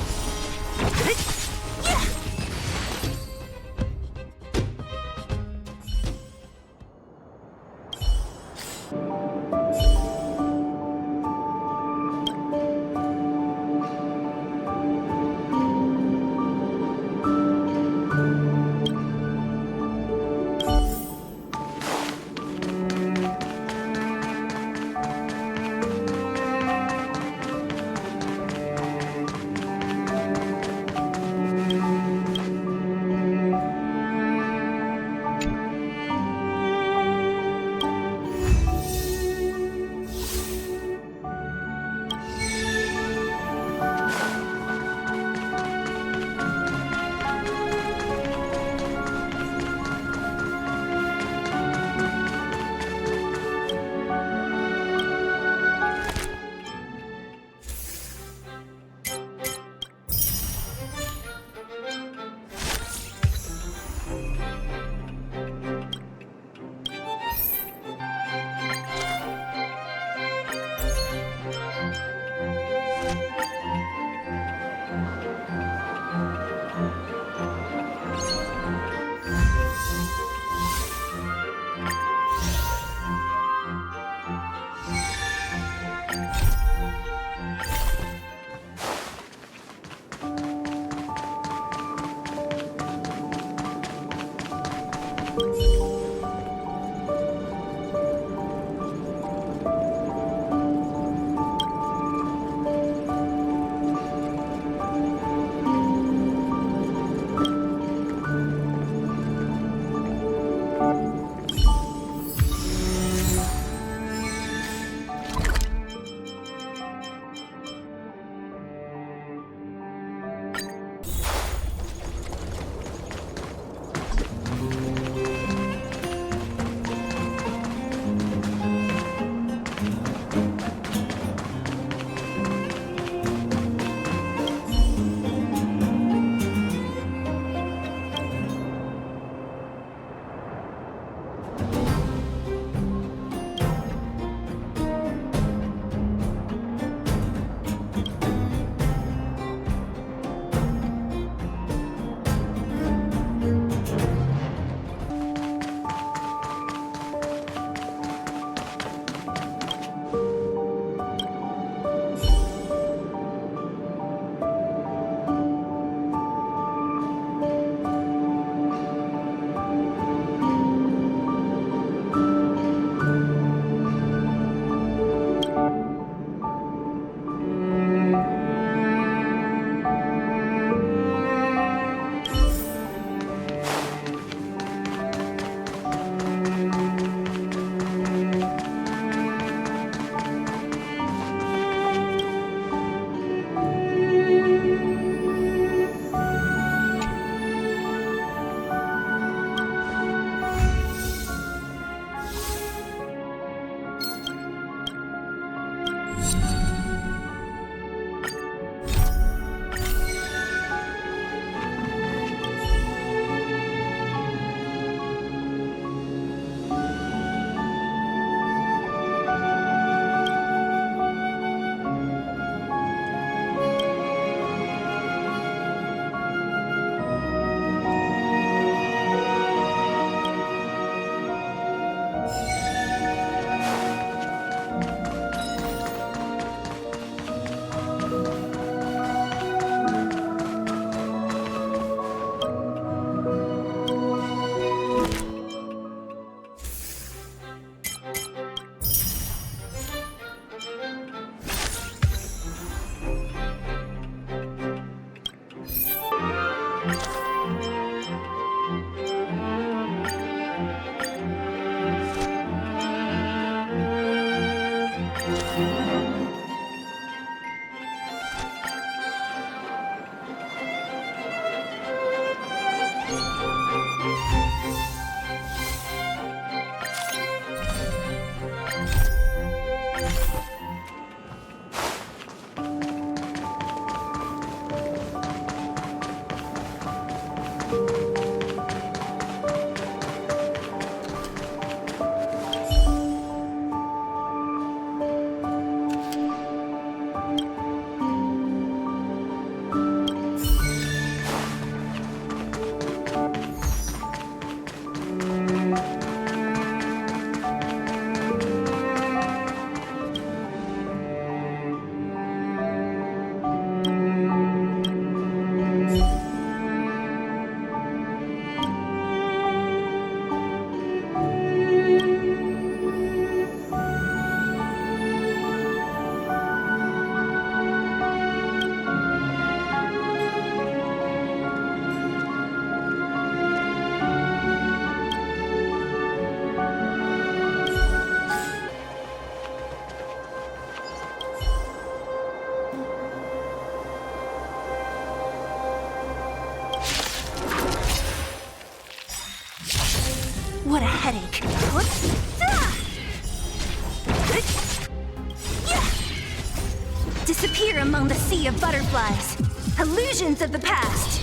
disappear among the sea of butterflies. Illusions of the past.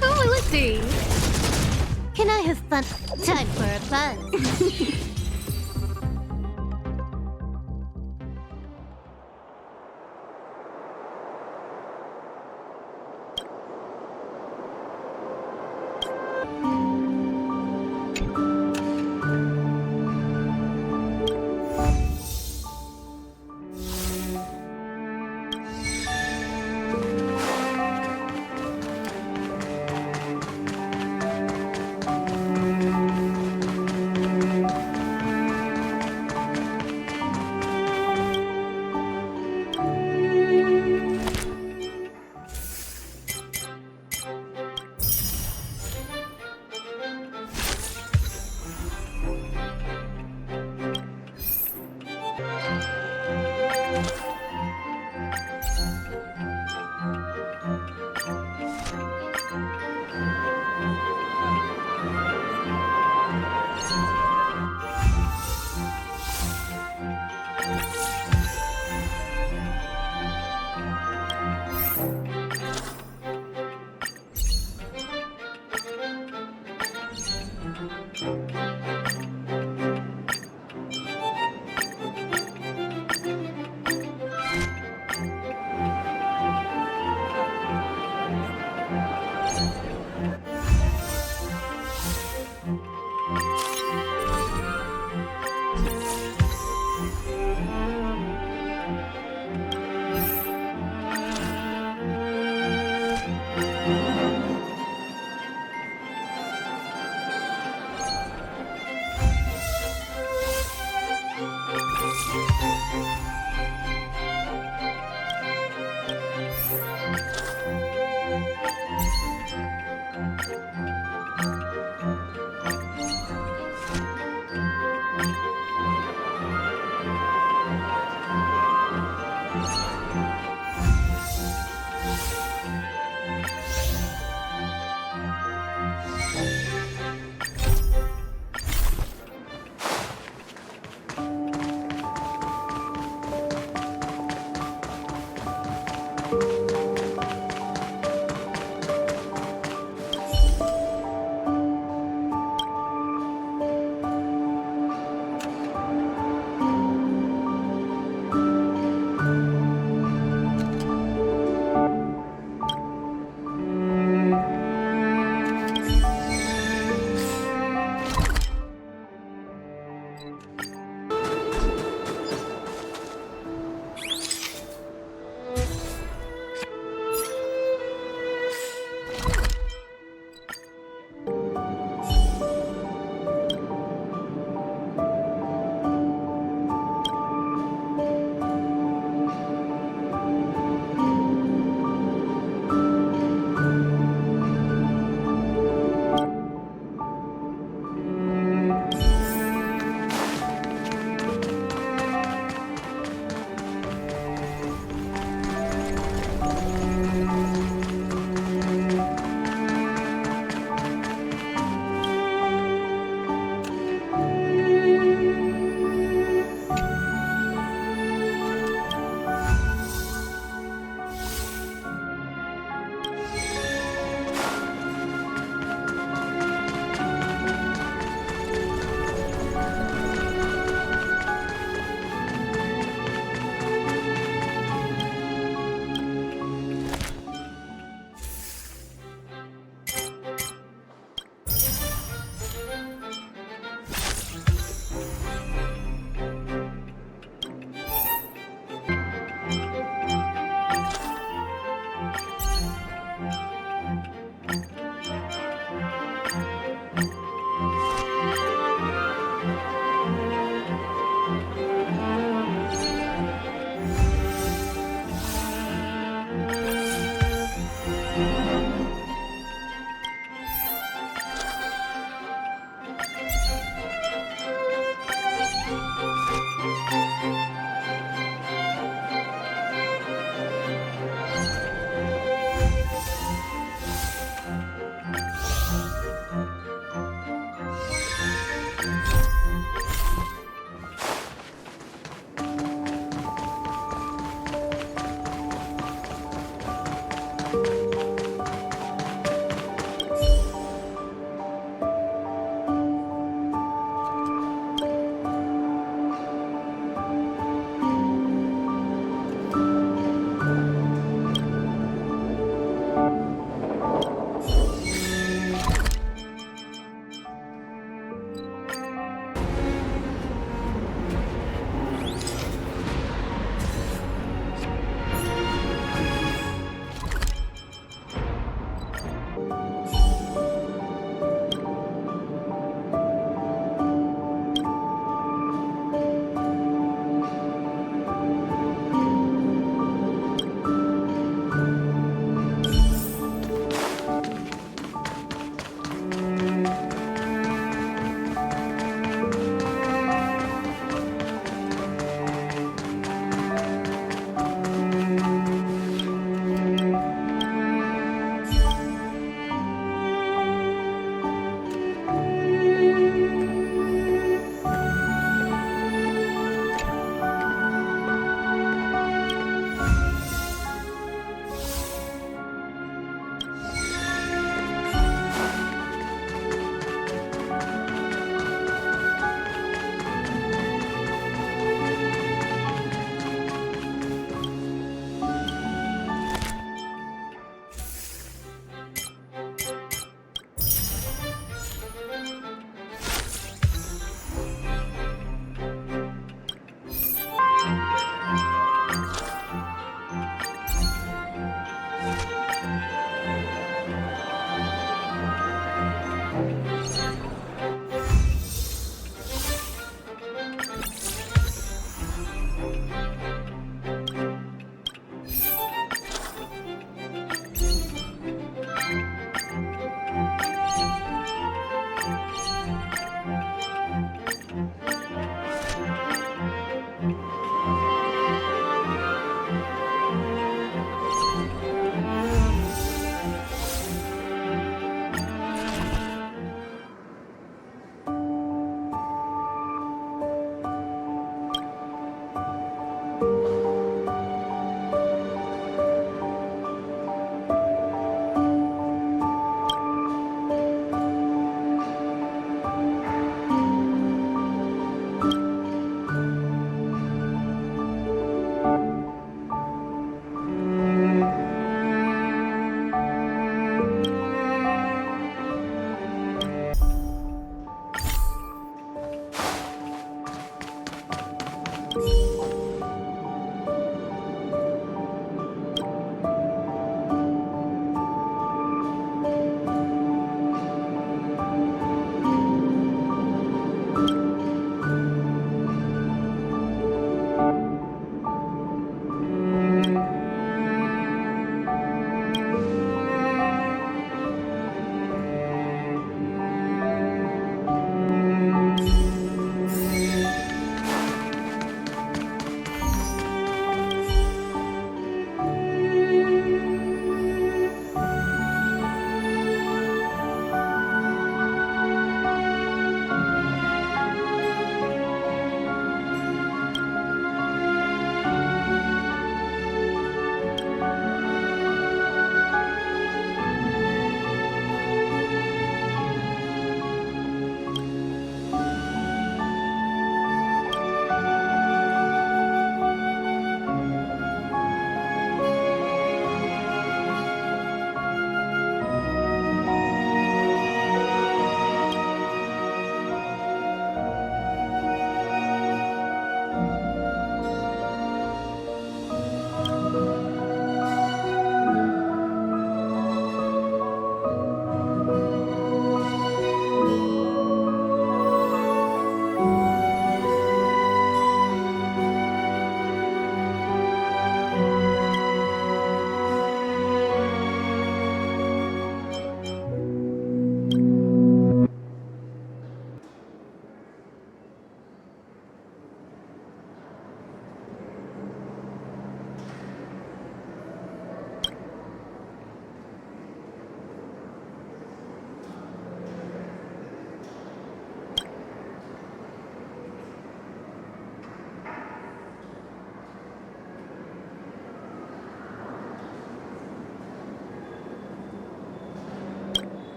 Oh, let's see. Can I have fun? Time for a buzz.